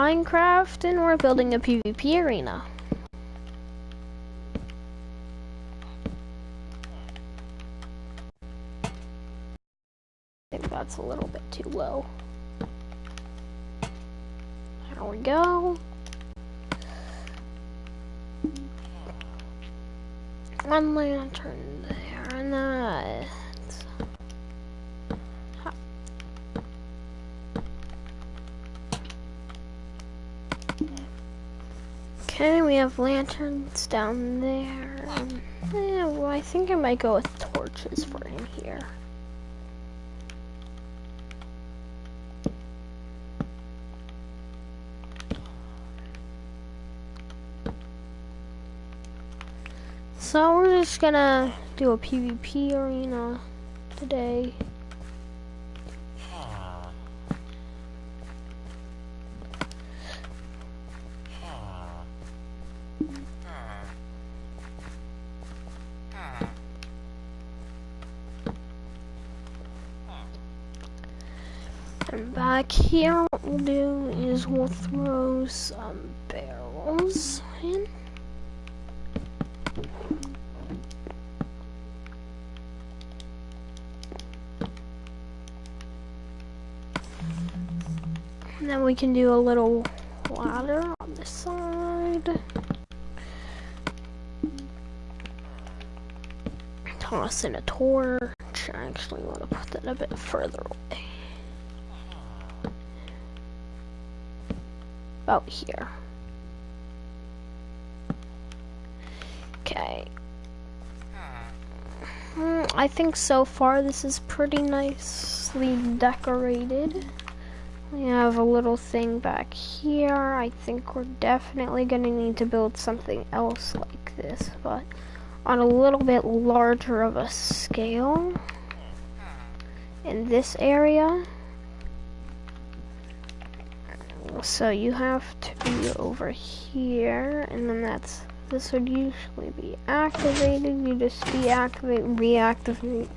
Minecraft and we're building a PvP arena. I think that's a little bit too low. There we go. One lantern there and that. Okay, we have lanterns down there. Yeah, well, I think I might go with torches for him here. So we're just gonna do a PvP arena today. And back here, what we'll do is we'll throw some barrels in. And then we can do a little ladder on this side. Toss in a torch. I actually want to put that a bit further away. About here. Okay. I think so far this is pretty nicely decorated. We have a little thing back here. I think we're definitely gonna need to build something else like this, but on a little bit larger of a scale in this area. So you have to be over here, and then this would usually be activated. You just deactivate, reactivate,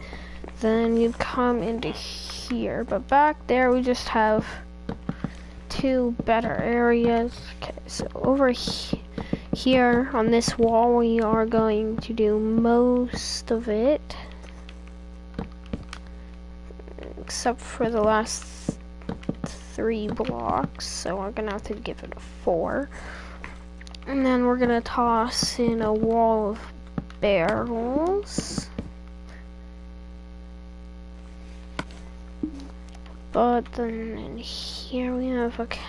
then you come into here. But back there we just have two better areas. Okay, so over here on this wall we are going to do most of it, except for the last 3 blocks, so we're gonna have to give it a 4. And then we're gonna toss in a wall of barrels. But then in here we have, okay,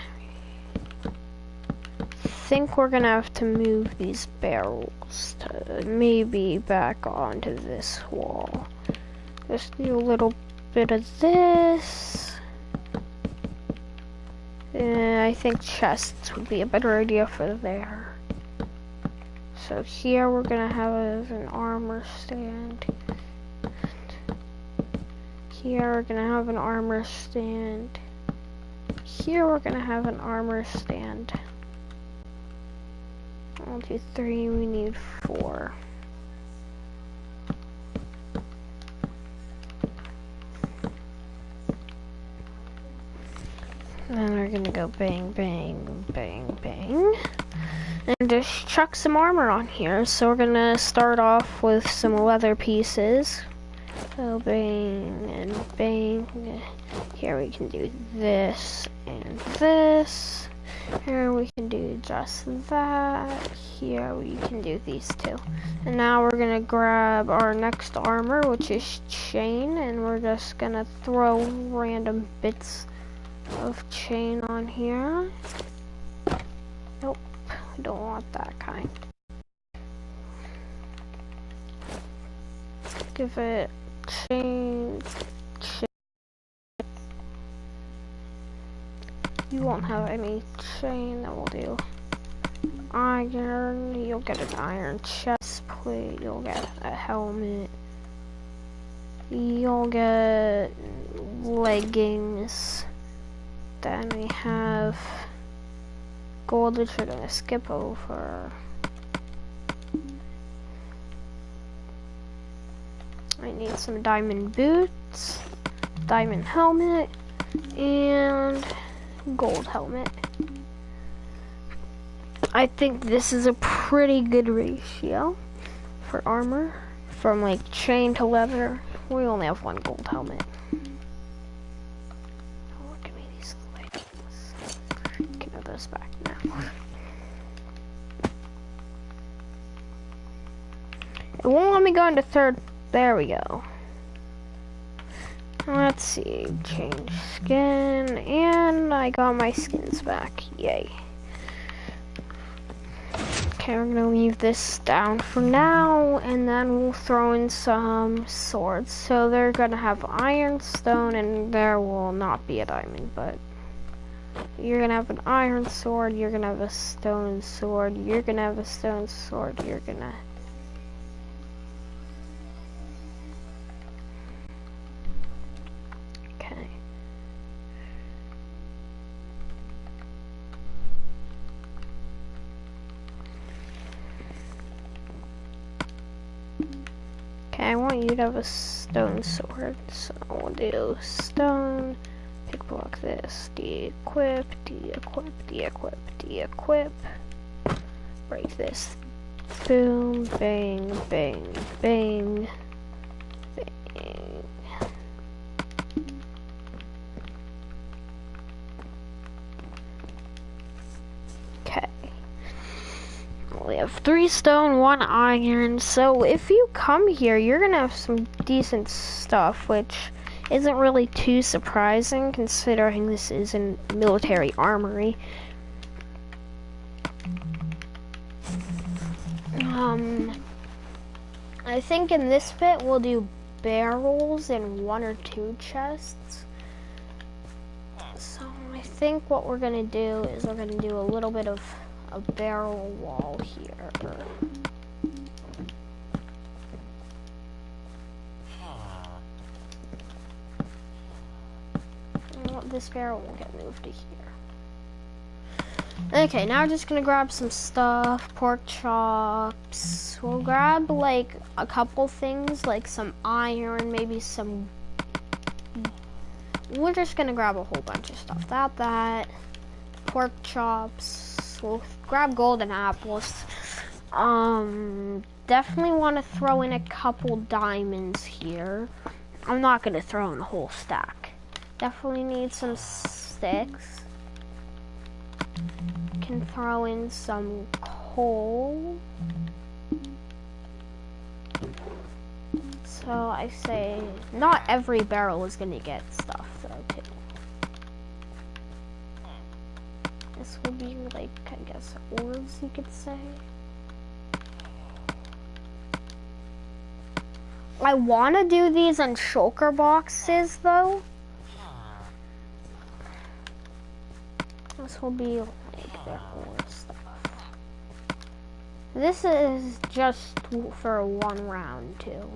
I think we're gonna have to move these barrels to maybe back onto this wall. Just do a little bit of this. I think chests would be a better idea for there. So here we're gonna have an armor stand. Here we're gonna have an armor stand. Here we're gonna have an armor stand. 1, 2, 3, we need 4. Then we're gonna go bang, bang, bang, bang. And just chuck some armor on here. So we're gonna start off with some leather pieces. So bang and bang. Here we can do this and this. Here we can do just that. Here we can do these two. And now we're gonna grab our next armor, which is chain, and we're just gonna throw random bits of chain on here. Nope, we don't want that kind. Give it chain. You won't have any chain, that will do. Iron, you'll get an iron chest plate, you'll get a helmet, you'll get leggings. Then we have gold, which we're gonna skip over. I need some diamond boots, diamond helmet, and gold helmet. I think this is a pretty good ratio for armor. From like chain to leather. We only have one gold helmet. Oh, look at me, these leggings. Can have those back now. It won't let me go into third. There we go. Let's see. Change skin. And I got my skins back. Yay. Okay, we're gonna leave this down for now, and then we'll throw in some swords. So they're gonna have iron, stone, and there will not be a diamond, but you're gonna have an iron sword, you're gonna have a stone sword, you're gonna have a stone sword, you're gonna... Okay. I want you to have a stone sword, so we'll do stone, pick block this, de-equip, de-equip, de-equip, de-equip, break this, boom, bang, bang, bang, bang. Okay. We have 3 stone, 1 iron, so if you come here, you're gonna have some decent stuff, which isn't really too surprising considering this is a military armory. I think in this bit we'll do barrels in 1 or 2 chests. So I think what we're gonna do is we're gonna do a little bit of a barrel wall here. Well, this barrel will get moved to here. Okay, now we're just gonna grab some stuff, pork chops. We'll grab like a couple things, like some iron, maybe some... We're just gonna grab a whole bunch of stuff. That, pork chops. We'll grab golden apples. Definitely want to throw in a couple diamonds here. I'm not gonna throw in a whole stack. Definitely need some sticks. Can throw in some coal. So I say not every barrel is gonna get stuff though too. This will be like, I guess, ores you could say. I want to do these on shulker boxes though. This will be like their ore stuff. This is just for 1 round too.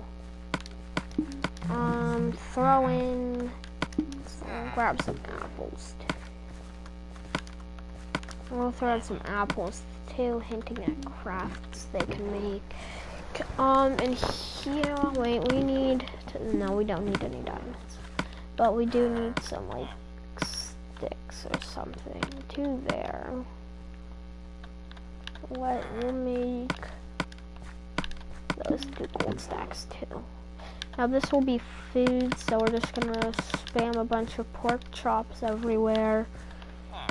Throw in, grab some apples too. We'll throw in some apples too, hinting at crafts they can make. And here, wait, we need to, no, we don't need any diamonds. But we do need some, like, sticks or something to there. We'll make those 2 gold stacks too. Now this will be food, so we're just gonna spam a bunch of pork chops everywhere.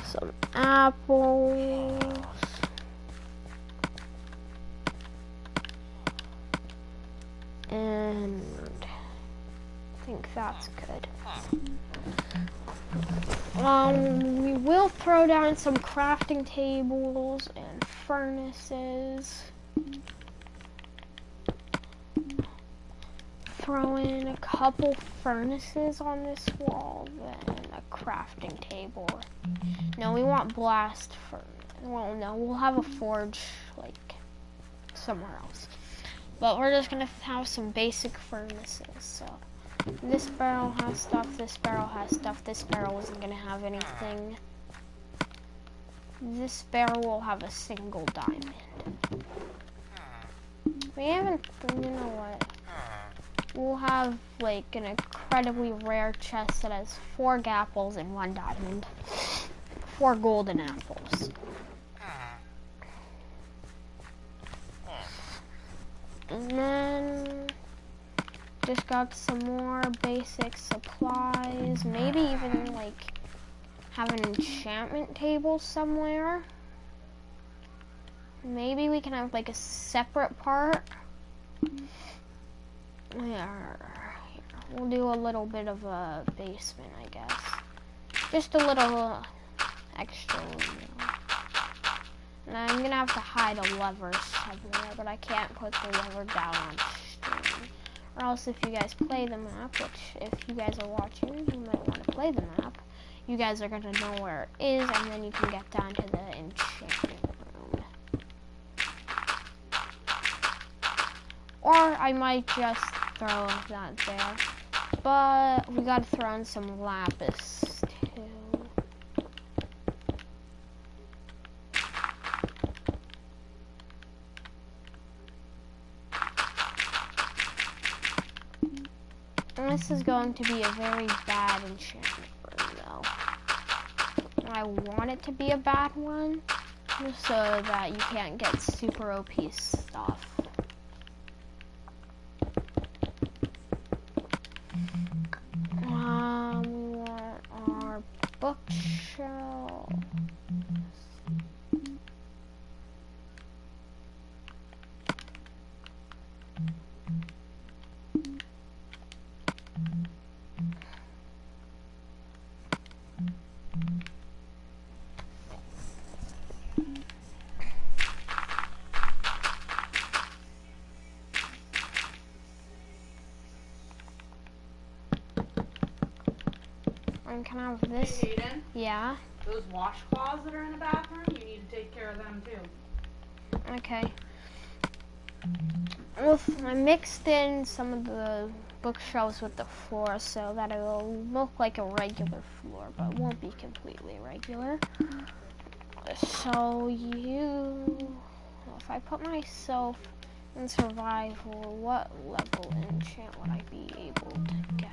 Some apples. And I think that's good. We will throw down some crafting tables and furnaces. Throw in a couple furnaces on this wall, then a crafting table. No, we want blast furnace. Well, no, we'll have a forge, like, somewhere else. But we're just gonna have some basic furnaces, so. This barrel has stuff, this barrel has stuff, this barrel isn't gonna have anything. This barrel will have a single diamond. We haven't, you know what? We'll have like an incredibly rare chest that has 4 apples and 1 diamond. 4 golden apples. And then just got some more basic supplies. Maybe even like have an enchantment table somewhere. Maybe we can have like a separate part. Here. We'll do a little bit of a basement, I guess. Just a little extra. And I'm gonna have to hide a lever somewhere, but I can't put the lever down on stream. Or else if you guys play the map, which if you guys are watching, you might want to play the map, you guys are gonna know where it is, and then you can get down to the enchantment room. Or I might just throw that there. But we gotta throw in some lapis too. And this is going to be a very bad enchantment room though. I want it to be a bad one so that you can't get super OP stuff. We want our bookshelf. And can I have this? Hey, Hayden, yeah. those washcloths that are in the bathroom, you need to take care of them too. Okay. Well, I mixed in some of the bookshelves with the floor so that it will look like a regular floor, but it won't be completely regular. So if I put myself in survival, what level enchant would I be able to get?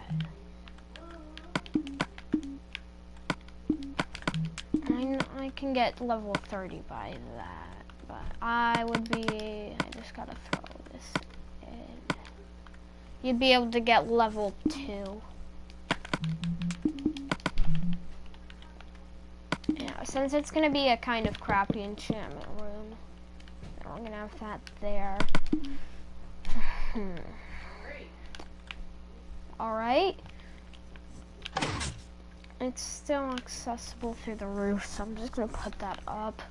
I can get level 30 by that, but I just gotta throw this in. You'd be able to get level 2. Yeah, since it's gonna be a kind of crappy enchantment room, I'm gonna have that there. Alright. It's still accessible through the roof, so I'm just gonna put that up.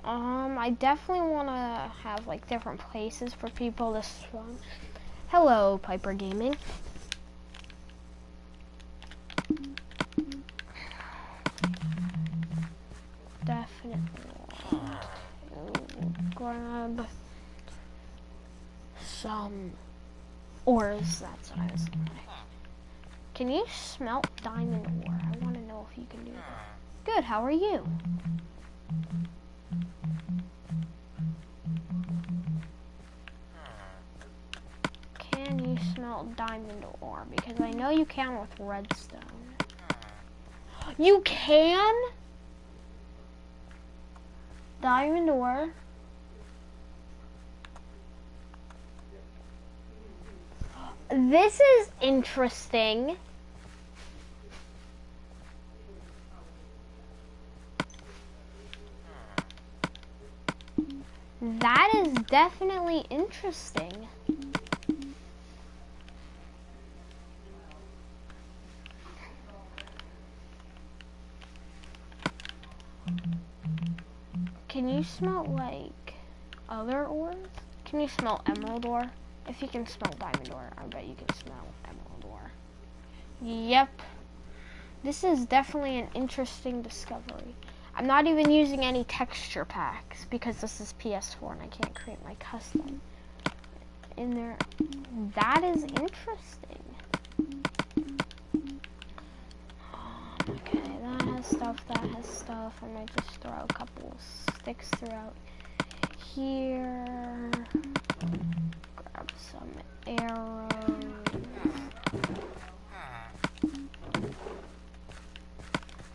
I definitely wanna have like different places for people to swim. Hello, Piper Gaming. Definitely want to grab some ores, that's what I was thinking. Can you smelt diamond ore? I want to know if you can do that. Good, how are you? Can you smelt diamond ore? Because I know you can with redstone. You can? Diamond ore? This is interesting. That is definitely interesting. Can you smelt like other ores? Can you smelt emerald ore? If you can smelt diamond ore, I bet you can smelt emerald ore. Yep. This is definitely an interesting discovery. I'm not even using any texture packs because this is PS4 and I can't create my custom in there. That is interesting. Okay, that has stuff, that has stuff. I might just throw a couple sticks throughout here. Grab some arrows.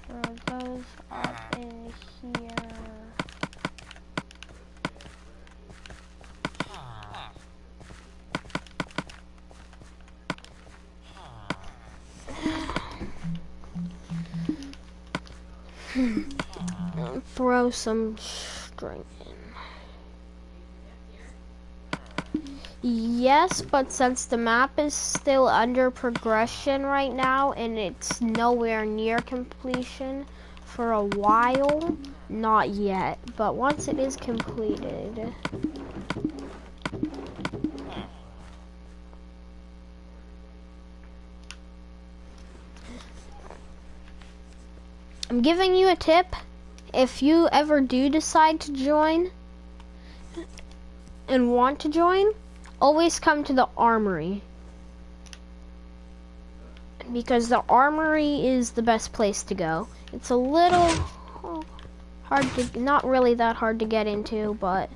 Throw those up in here. throw some string in. Yes, but since the map is still under progression right now and it's nowhere near completion for a while, not yet, but once it is completed. I'm giving you a tip. If you ever do decide to join and want to join, always come to the armory, because the armory is the best place to go. It's a little hard to, not really that hard to get into, but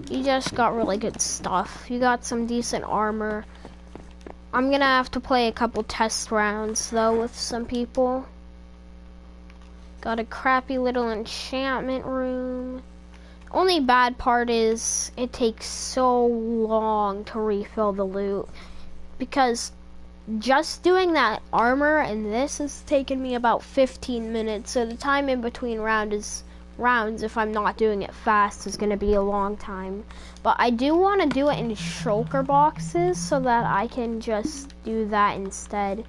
you just got really good stuff. You got some decent armor. I'm gonna have to play a couple test rounds though with some people. Got a crappy little enchantment room. Only bad part is it takes so long to refill the loot, because just doing that armor and this has taken me about 15 minutes, so the time in between rounds, if I'm not doing it fast, is going to be a long time. But I do want to do it in shulker boxes so that I can just do that instead.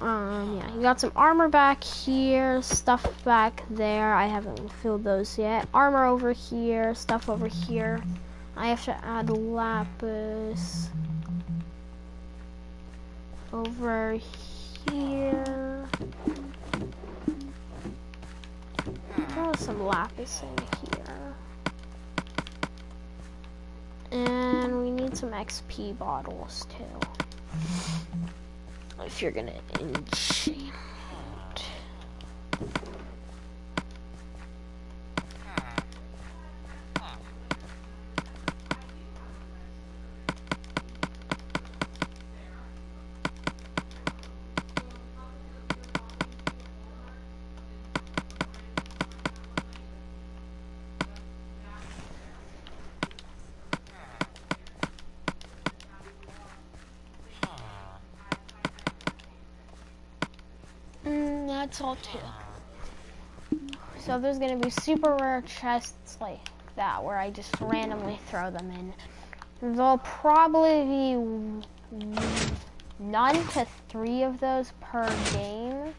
Yeah, you got some armor back here, stuff back there. I haven't filled those yet. Armor over here, stuff over here. I have to add lapis over here. Throw some lapis in here. And we need some XP bottles too, if you're gonna enchant. That's all too. So there's gonna be super rare chests like that where I just randomly throw them in. There'll probably be none to 3 of those per game,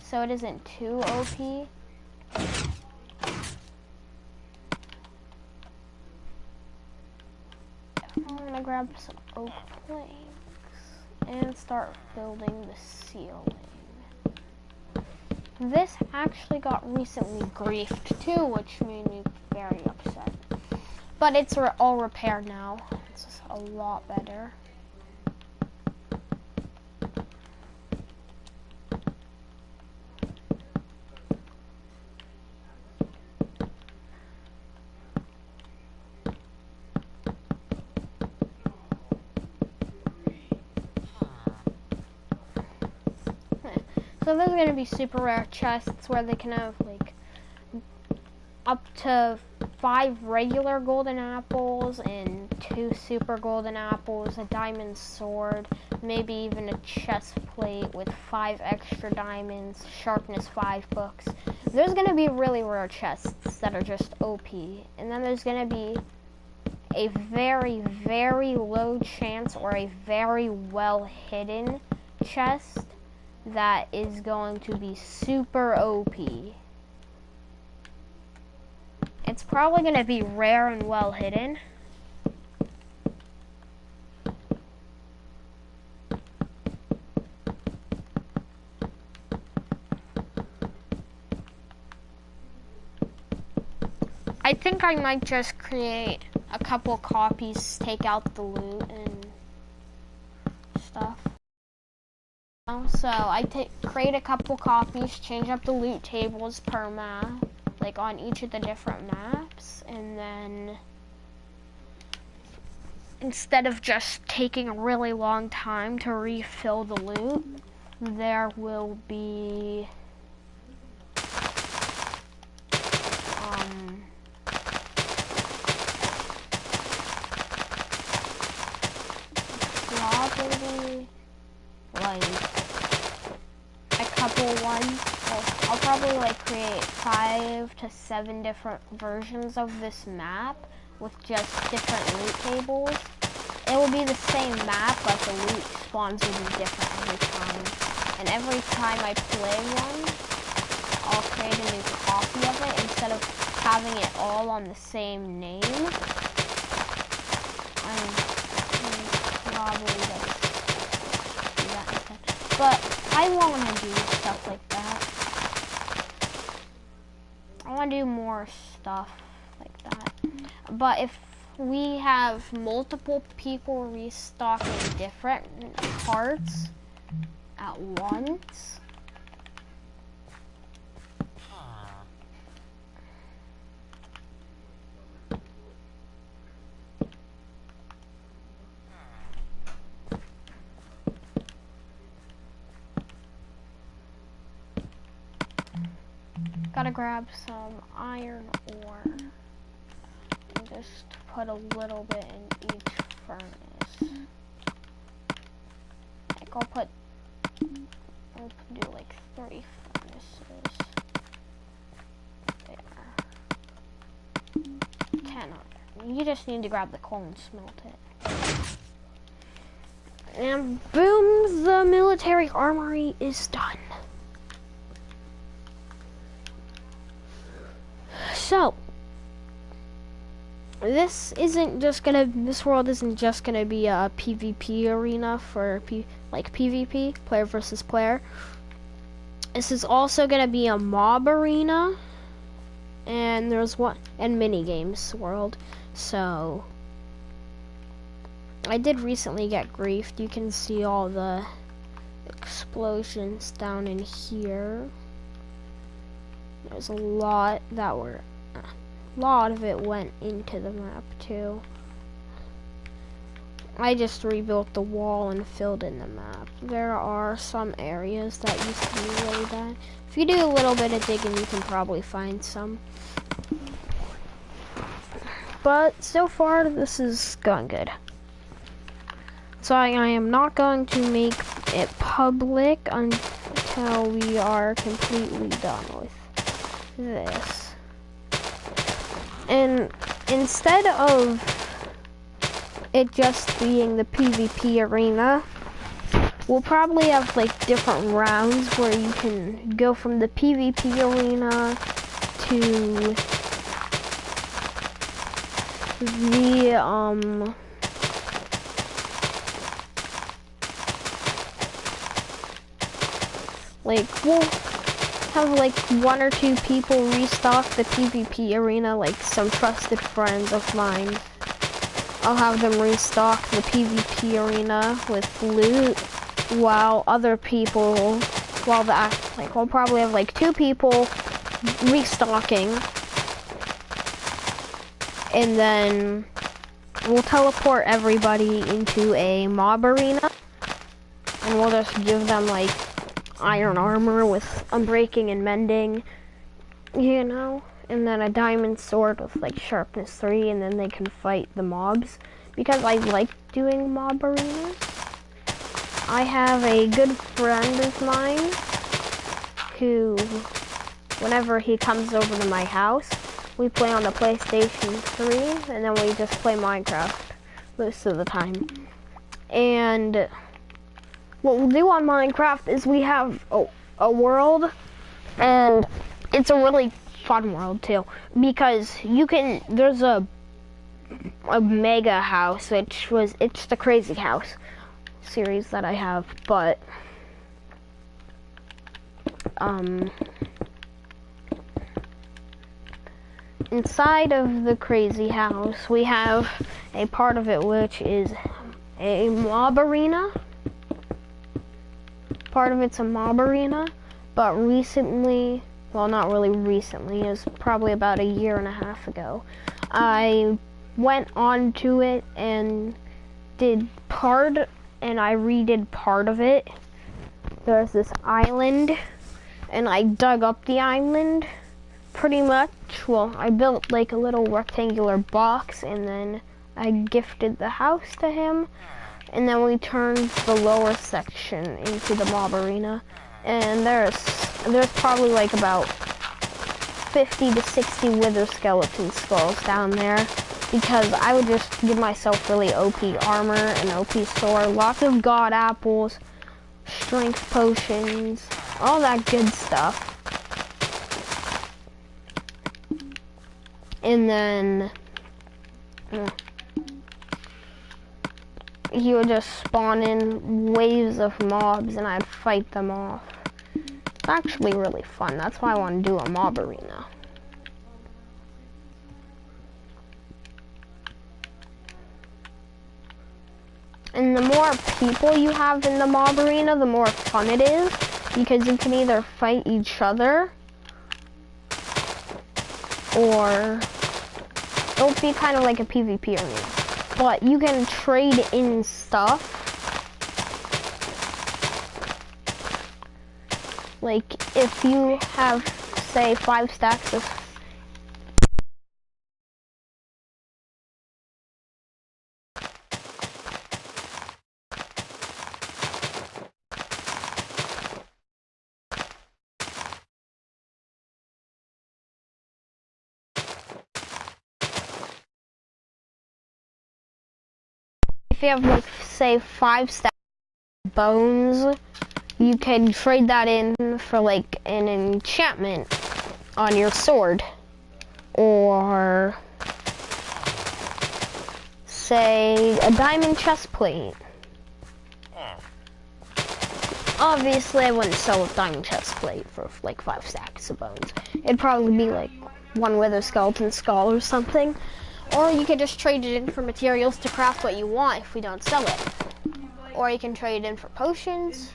so it isn't too OP. I'm gonna grab some oak planks and start building the ceiling. This actually got recently griefed too, which made me very upset. But it's all repaired now. It's just a lot better. So there's gonna be super rare chests where they can have like up to 5 regular golden apples and 2 super golden apples, a diamond sword, maybe even a chest plate with 5 extra diamonds, sharpness 5 books. There's gonna be really rare chests that are just OP, and then there's gonna be a very, very low chance or a very well hidden chest that is going to be super OP. It's probably going to be rare and well hidden. I think I might just create a couple copies, take out the loot and stuff. So I create a couple copies, change up the loot tables per map, like on each of the different maps, and then instead of just taking a really long time to refill the loot, there will be probably like a couple ones. Well, I'll probably like create 5 to 7 different versions of this map with just different loot tables, it will be the same map, but the loot spawns will be different every time. And every time I play one, I'll create a new copy of it instead of having it all on the same name. I'm probably just do that instead. But I want to do stuff like that. I want to do more stuff like that. But if we have multiple people restocking different parts at once, gotta grab some iron ore and just put a little bit in each furnace. Like I'll do like 3 furnaces. There. 10 iron. You just need to grab the coal and smelt it. And boom, the military armory is done. So, this world isn't just gonna be a PvP arena for PvP, player versus player. This is also gonna be a mob arena, and mini games world. So, I did recently get griefed. You can see all the explosions down in here. There's a lot of it went into the map too. I just rebuilt the wall and filled in the map. There are some areas that used to be really bad. If you do a little bit of digging, you can probably find some. But so far, this is going good. So I am not going to make it public until we are completely done with this. And instead of it just being the PvP arena, we'll probably have like different rounds where you can go from the PvP arena to the we'll have like 1 or 2 people restock the PvP arena, like some trusted friends of mine. I'll have them restock the PvP arena with loot, while other people, we'll probably have like 2 people restocking, and then we'll teleport everybody into a mob arena, and we'll just give them like iron armor with unbreaking and mending, you know, and then a diamond sword with like sharpness 3, and then they can fight the mobs. Because I like doing mob arenas. I have a good friend of mine who, whenever he comes over to my house, we play on the PlayStation 3, and then we just play Minecraft most of the time. And what we'll do on Minecraft is we have a world, and it's a really fun world too, because there's a mega house, it's the Crazy House series that I have, but inside of the Crazy House we have a part of it which is a mob arena. Part of it's a mob arena, but recently, well, not really recently, it was probably about 1.5 years ago, I went on to it and I redid part of it. There's this island, and I dug up the island pretty much. Well, I built like a little rectangular box, and then I gifted the house to him, and then we turned the lower section into the mob arena. And there's probably like about 50 to 60 wither skeleton skulls down there because I would just give myself really OP armor and OP sword, lots of god apples, strength potions, all that good stuff. And then he would just spawn in waves of mobs and I'd fight them off. It's actually really fun. That's why I want to do a mob arena. And the more people you have in the mob arena, the more fun it is, because you can either fight each other or it'll be kind of like a PvP arena. But you can trade in stuff. Like if you have, say, 5 stacks of if you have, like, say, 5 stacks of bones, you can trade that in for, like, an enchantment on your sword. Or, say, a diamond chest plate. Obviously, I wouldn't sell a diamond chest plate for, like, 5 stacks of bones. It'd probably be, like, 1 wither skeleton skull or something. Or you could just trade it in for materials to craft what you want if we don't sell it. Or you can trade it in for potions.